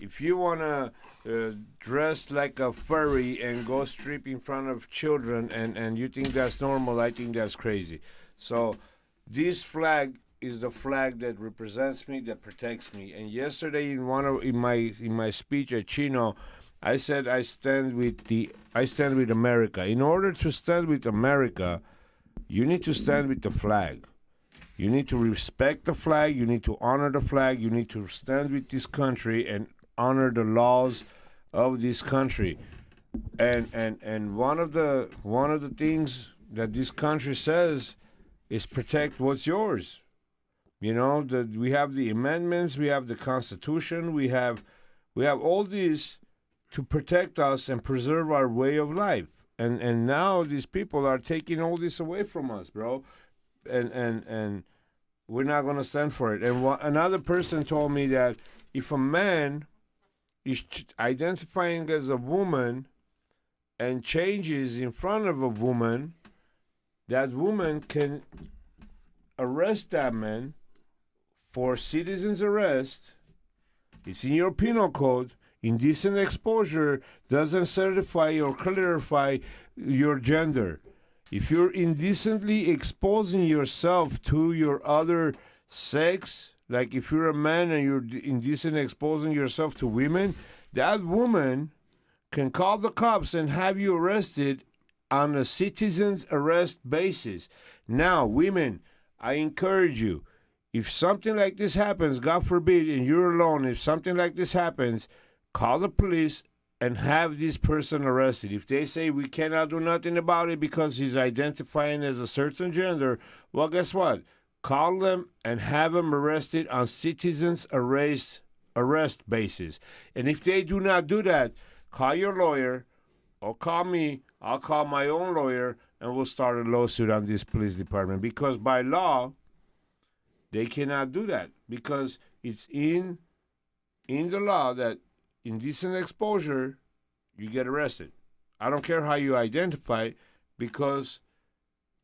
if you want to dress like a furry and go strip in front of children and you think that's normal, I think that's crazy. So this flag is the flag that represents me, that protects me. And yesterday in my speech at Chino, I said I stand with America. In order to stand with America, you need to stand with the flag. You need to respect the flag, you need to honor the flag, you need to stand with this country and honor the laws of this country, and one of the things that this country says is protect what's yours. We have the amendments, we have the Constitution, we have all these to protect us and preserve our way of life. And now these people are taking all this away from us, bro. And we're not going to stand for it. And another person told me that if a man is identifying as a woman and changes in front of a woman, that woman can arrest that man for citizen's arrest. It's in your penal code. Indecent exposure doesn't certify or clarify your gender. If you're indecently exposing yourself to your other sex, like if you're a man and you're indecent exposing yourself to women, that woman can call the cops and have you arrested on a citizen's arrest basis. Now, women, I encourage you, if something like this happens, God forbid, and you're alone, if something like this happens, call the police and have this person arrested. If they say we cannot do nothing about it because he's identifying as a certain gender, well, guess what? Call them and have them arrested on citizen's arrest basis. And if they do not do that, call your lawyer or call me. I'll call my own lawyer and we'll start a lawsuit on this police department, because by law, they cannot do that, because it's in the law that indecent exposure, you get arrested. I don't care how you identify, because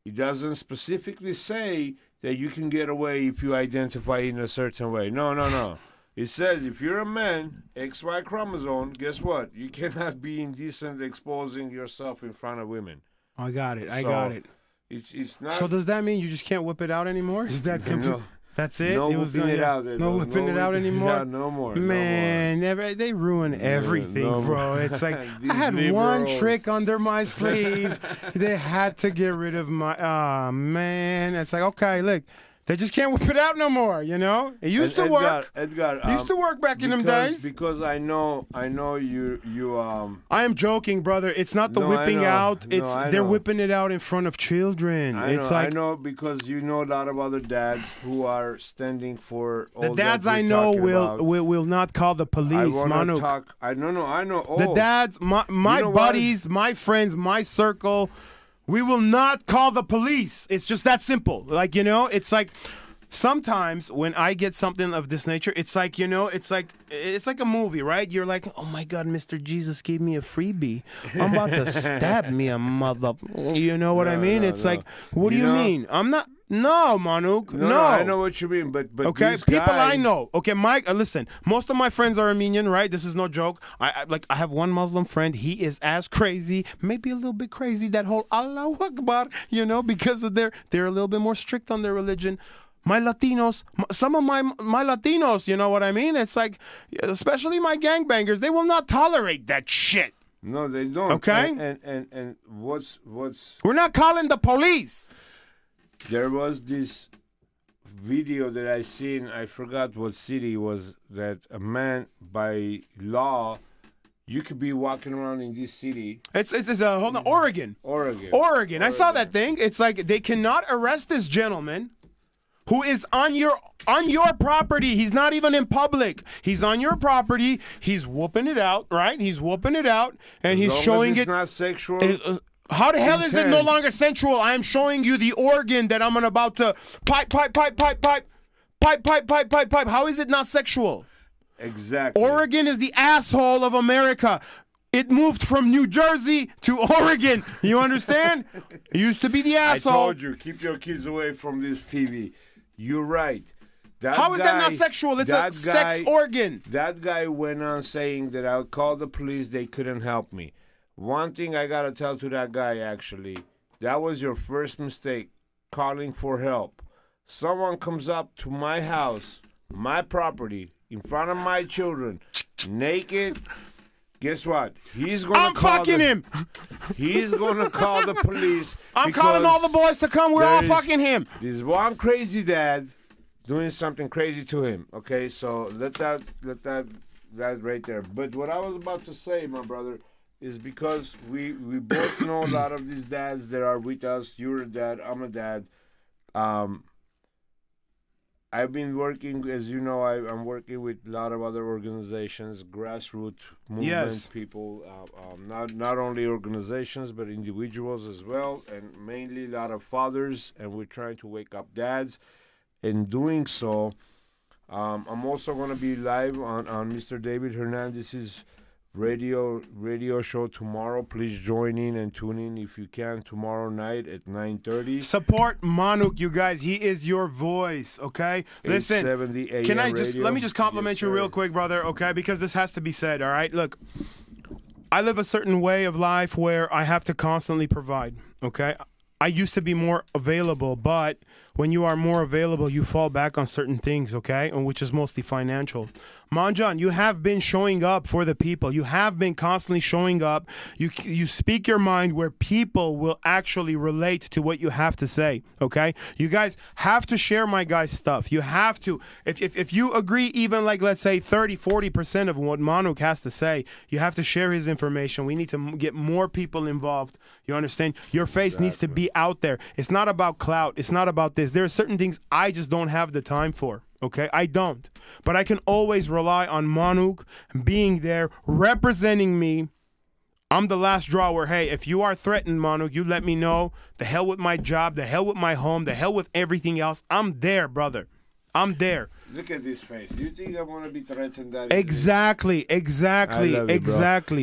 it doesn't specifically say that you can get away if you identify in a certain way. No. It says if you're a man, XY chromosome, guess what? You cannot be indecent exposing yourself in front of women.
I got it. I got it.
It's not.
So does that mean you just can't whip it out anymore? Is that
no.
That's it?
No
it was
whipping it out.
No whipping it out anymore?
Yeah, no more.
Man,
no more.
they ruin everything, bro. It's like, I had one trick under my sleeve. They had to get rid of my, man. It's like, okay, look, they just can't whip it out no more, you know? It used to work.
Edgar,
it used to work back in them days.
Because I know you.
I am joking, brother. It's not the whipping out. It's they're whipping it out in front of children.
I know, because you know a lot of other dads who are standing for all
the dads I know will not call the police. Manuk.
I know. Oh,
the dads, my buddies, my friends, my circle. We will not call the police. It's just that simple. Like, you know, it's like sometimes when I get something of this nature, it's like, you know, it's like a movie, right? You're like, oh my God, Mr. Jesus gave me a freebie. I'm about to stab me a mother. You know what I mean? It's like, what do you mean? I'm not. No, Manuk. No.
I know what you mean, but
okay, people I know. Okay, Mike. Listen, most of my friends are Armenian, right? This is no joke. I have one Muslim friend. He is as crazy, maybe a little bit crazy. That whole Allahu Akbar, you know, because of they're a little bit more strict on their religion. My Latinos, some of my Latinos, you know what I mean? It's like, especially my gangbangers, they will not tolerate that shit.
No, they don't.
Okay.
And what's?
We're not calling the police.
There was this video that I seen, I forgot what city it was, that a man, by law, you could be walking around in this city.
It's hold on, Oregon.
Oregon.
I saw that thing. It's like they cannot arrest this gentleman who is on your property. He's not even in public. He's on your property. He's whooping it out, right? He's whooping it out, and he's showing it.
Not sexual.
How the hell is it no longer sensual? I am showing you the organ that I'm about to pipe. How is it not sexual?
Exactly.
Oregon is the asshole of America. It moved from New Jersey to Oregon. You understand? It used to be the asshole.
I told you, keep your kids away from this TV. You're right.
How is that not sexual? It's a sex organ.
That guy went on saying that I'll call the police. They couldn't help me. One thing I got to tell to that guy, actually, that was your first mistake, calling for help. Someone comes up to my house, my property, in front of my children, naked. Guess what? He's going to call
him.
He's going to call the police.
I'm calling all the boys to come. We're all fucking him.
There's one crazy dad doing something crazy to him. Okay, so let that right there. But what I was about to say, my brother, is because we both know a lot of these dads that are with us. You're a dad. I'm a dad. I've been working, as you know, I'm working with a lot of other organizations, grassroots movements, people, not only organizations, but individuals as well, and mainly a lot of fathers, and we're trying to wake up dads. in doing so, I'm also going to be live on Mr. David Hernandez's radio show tomorrow. Please join in and tune in if you can tomorrow night at 9:30.
Support Manuk, you guys. He is your voice, okay? Listen, can I just let me just compliment you real quick, brother, okay? Because this has to be said, all right? Look, I live a certain way of life where I have to constantly provide, okay? I used to be more available, but when you are more available, you fall back on certain things, okay? And which is mostly financial. Manjan, you have been showing up for the people. You have been constantly showing up. You speak your mind where people will actually relate to what you have to say, okay? You guys have to share my guys' stuff. You have to. If you agree even like, let's say, 30, 40% of what Manuk has to say, you have to share his information. We need to get more people involved. You understand? Your face needs to be out there. It's not about clout. It's not about this. There are certain things I just don't have the time for. Okay, I don't. But I can always rely on Manuk being there, representing me. I'm the last draw where, hey, if you are threatened, Manuk, you let me know. The hell with my job, the hell with my home, the hell with everything else. I'm there, brother. I'm there.
Look at this face. Do you think I want to be threatened that
exactly,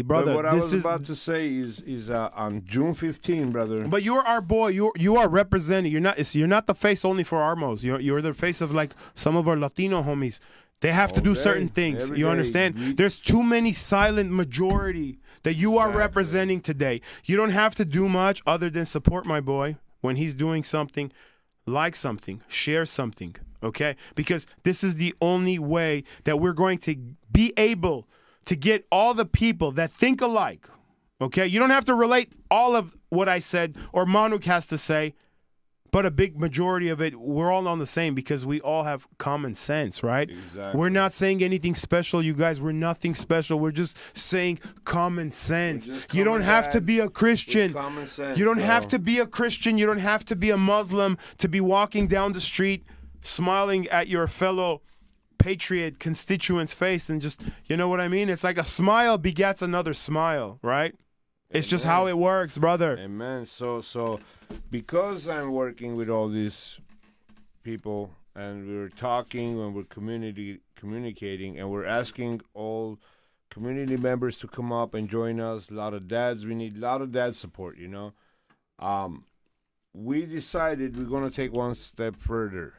brother.
But what I was about to say is on June 15, brother.
But you're our boy. You are representing. You're not the face only for Armos. You're the face of like some of our Latino homies. They have to do certain things. You understand? There's too many silent majority that you are representing today. You don't have to do much other than support my boy when he's doing something, like something, share something. Okay? Because this is the only way that we're going to be able to get all the people that think alike. Okay? You don't have to relate all of what I said or Manuk has to say, but a big majority of it, we're all on the same because we all have common sense, right?
Exactly.
We're not saying anything special, you guys. We're nothing special. We're just saying common sense. You don't have to be a Christian.
Common sense,
you don't have to be a Christian. You don't have to be a Muslim to be walking down the street smiling at your fellow patriot constituent's face and just, you know what I mean? It's like a smile begets another smile, right? It's just how it works, brother.
Amen. So because I'm working with all these people and we're talking and we're communicating and we're asking all community members to come up and join us, a lot of dads, we need a lot of dad support, you know. We decided we're going to take one step further.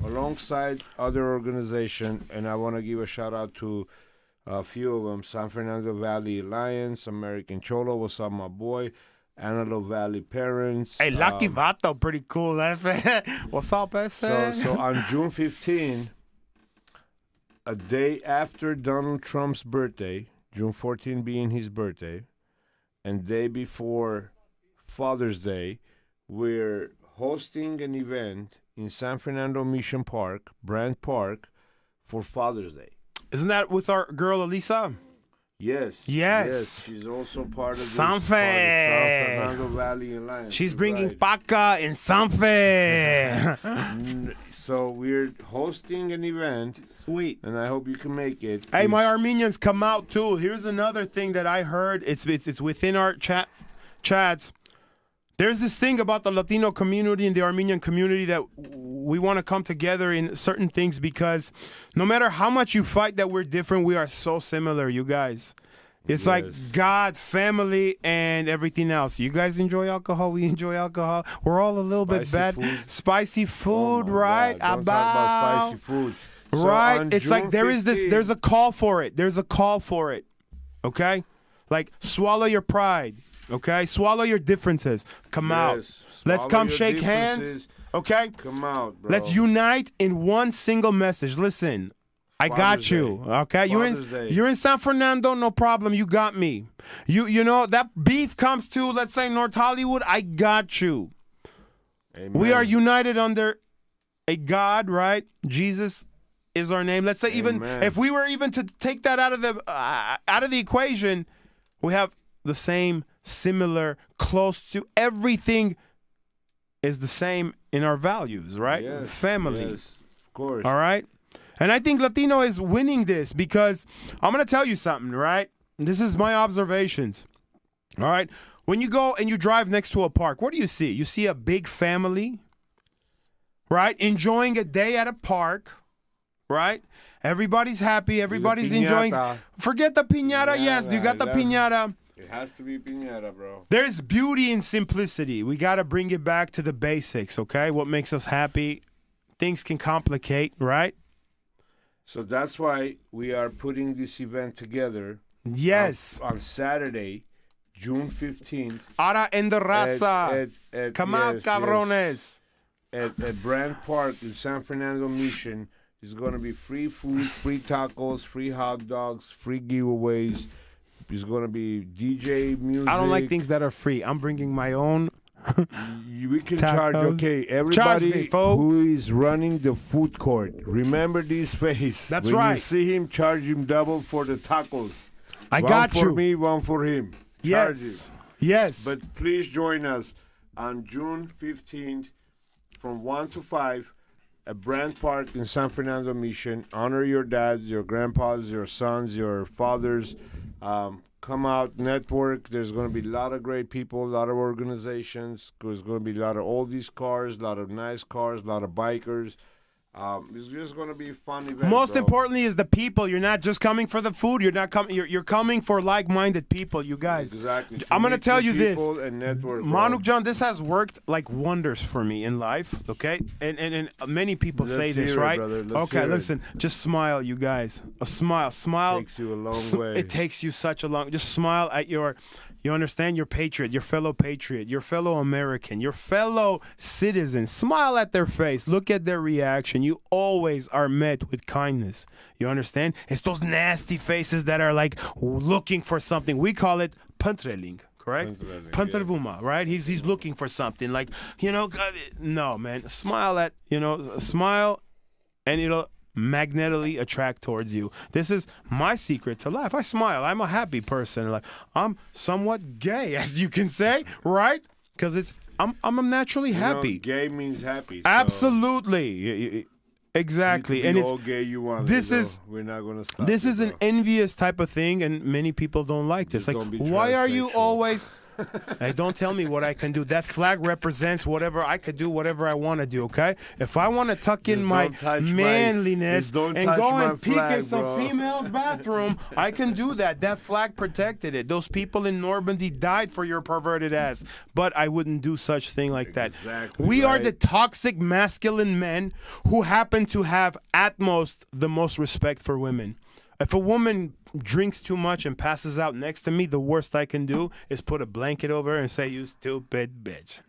Alongside other organizations, and I want to give a shout out to a few of them: San Fernando Valley Alliance, American Cholo, what's up, my boy? Antelope Valley Parents.
Hey, Lucky Vato, pretty cool. What's up, ese?
So on June 15, a day after Donald Trump's birthday, June 14 being his birthday, and day before Father's Day, we're hosting an event in San Fernando Mission Park, Brand Park, for Father's Day.
Isn't that with our girl Elisa?
Yes. She's also part of
San
Fernando Valley Alliance.
She's bringing Paca and Sanfe.
So we're hosting an event.
Sweet.
And I hope you can make it.
Hey, my Armenians come out too. Here's another thing that I heard. It's within our chats. There's this thing about the Latino community and the Armenian community that we want to come together in certain things because no matter how much you fight that we're different, we are so similar, you guys. It's like God, family, and everything else. You guys enjoy alcohol. We enjoy alcohol. We're all a little bit bad. Spicy food, right?
Don't talk about spicy food. So
right? It's like there's a call for it. There's a call for it. Okay? Like swallow your pride. Okay? Swallow your differences. Come out. Let's come shake hands. Okay?
Come out, bro.
Let's unite in one single message. Listen. I got you. Okay? You're in San Fernando, no problem. You got me. You know, that beef comes to, let's say, North Hollywood, I got you. Amen. We are united under a God, right? Jesus is our name. Let's say even if we were even to take that out of the equation, we have the same, similar, close to everything is the same in our values, right?
Yes,
family.
Yes, of course.
All right? And I think Latino is winning this because I'm going to tell you something, right? This is my observations. All right? When you go and you drive next to a park, what do you see? You see a big family, right? Enjoying a day at a park, right? Everybody's happy. Everybody's enjoying. Forget the piñata. Yes, you got the piñata.
It has to be piñata, bro.
There's beauty in simplicity. We got to bring it back to the basics, okay? What makes us happy? Things can complicate, right?
So that's why we are putting this event together.
Yes.
On Saturday, June 15th.
Ara en the raza. Come on, cabrones.
At Brand Park in San Fernando Mission. It's going to be free food, free tacos, free hot dogs, free giveaways. It's going to be DJ music.
I don't like things that are free. I'm bringing my own.
We can charge, okay, everybody who is running the food court, remember this face.
That's
when
right.
When you see him, charge him double for the tacos.
I got you.
One for me, one for him.
Yes. Yes.
But please join us on June 15th from 1 to 5 at Brand Park in San Fernando Mission. Honor your dads, your grandpas, your sons, your fathers. Come out, network. There's going to be a lot of great people, a lot of organizations. There's going to be a lot of oldies cars, a lot of nice cars, a lot of bikers. It's just going to be a fun event.
Most importantly is the people. You're not just coming for the food. You're not coming. You're coming for like-minded people. You guys.
Exactly.
I'm going to tell you this,
and network,
Manuk John. This has worked like wonders for me in life. Okay, and many people say this, right? Okay, listen. Just smile, you guys. A smile.
Takes you a long way.
It takes you such a long. Just smile at your. You understand? Your patriot, your fellow American, your fellow citizen. Smile at their face. Look at their reaction. You always are met with kindness. You understand? It's those nasty faces that are like looking for something. We call it pantreling, correct? Pantervuma, right? He's looking for something. Like, no, man. Smile and it'll magnetically attract towards you. This is my secret to life. I smile. I'm a happy person. Like, I'm somewhat gay, as you can say, right? Because I'm naturally happy.
Gay means happy.
Absolutely. Exactly.
And it's all gay you want. We're not going to stop.
This is an envious type of thing, and many people don't like this. Like, why are you always... Hey, don't tell me what I can do. That flag represents whatever I could do, whatever I want to do, okay? If I want to tuck in my manliness and go and peek in some female's bathroom, I can do that. That flag protected it. Those people in Normandy died for your perverted ass. But I wouldn't do such thing like that. We are the toxic masculine men who happen to have at most the most respect for women. If a woman drinks too much and passes out next to me, the worst I can do is put a blanket over her and say, "You stupid bitch."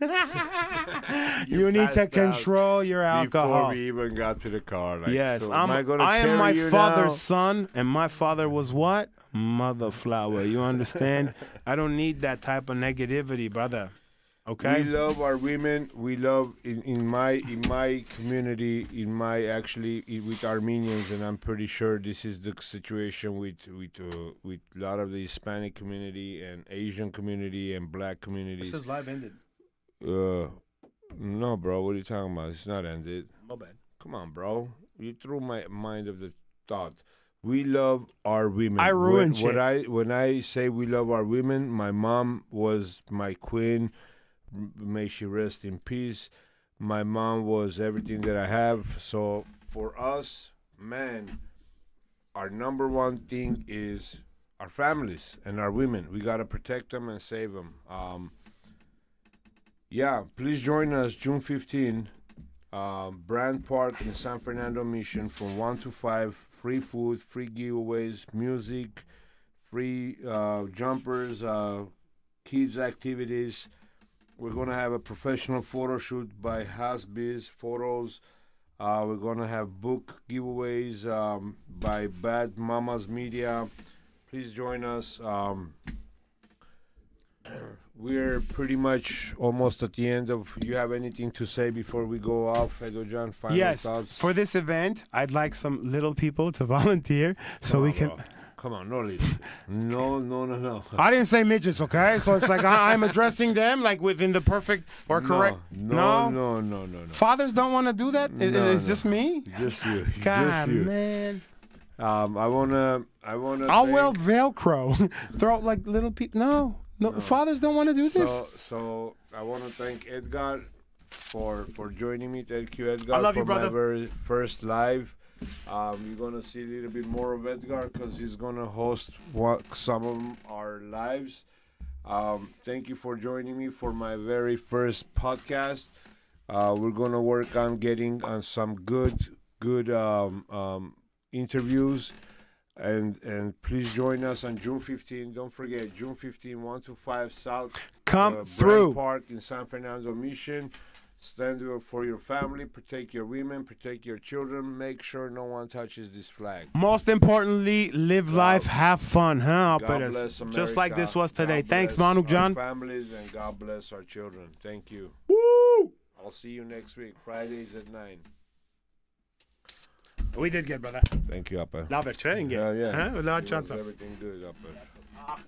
You need to control your alcohol.
Before we even got to the car. Like,
yes,
so
I am my father's son, and my father was what? Mother flower. You understand? I don't need that type of negativity, brother. Okay.
We love our women. We love in my community, with Armenians, and I'm pretty sure this is the situation with a lot of the Hispanic community and Asian community and Black communities.
This is live ended.
No, bro. What are you talking about? It's not ended.
My bad.
Come on, bro. You threw my mind of the thought. We love our women.
I ruined shit.
When I say we love our women, my mom was my queen. May she rest in peace. My mom was everything that I have. So for us, man, our number one thing is our families and our women. We got to protect them and save them. Please join us June 15, Brand Park in San Fernando Mission from 1 to 5. Free food, free giveaways, music, free jumpers, kids activities. We're going to have a professional photo shoot by Hasbiz Photos. We're going to have book giveaways by Bad Mamas Media. Please join us. We're pretty much almost at the end of... You have anything to say before we go off, Edo John? Final thoughts?
For this event, I'd like some little people to volunteer so we can...
Bro. Come on, no listen. No.
I didn't say midgets, okay? So it's like I'm addressing them like within the perfect or correct.
No.
Fathers don't want to do that? It's just me?
Just you.
God, man.
I wanna
I'll wear Velcro. Throw like little people. No. Fathers don't want to do this.
So I want to thank Edgar for joining me. Thank you, Edgar,
I love
for
you, brother.
my very first live. You're gonna see a little bit more of Edgar because he's gonna host some of our lives. Thank you for joining me for my very first podcast. We're gonna work on getting on some good interviews, and please join us on June 15. Don't forget June 15, 125 South.
Come through.
Park in San Fernando Mission. Stand up for your family, protect your women, protect your children. Make sure no one touches this flag.
Most importantly, live life, have fun, huh?
God bless America.
Just like this was today.
God
Thanks,
bless
Manuk John.
our families, and God bless our children. Thank you.
Woo!
I'll see you next week. Fridays at 9.
We did good, brother.
Thank you, Appa.
Love it. Yeah.
Yeah.
Huh? Without chance.
Everything good, Appa.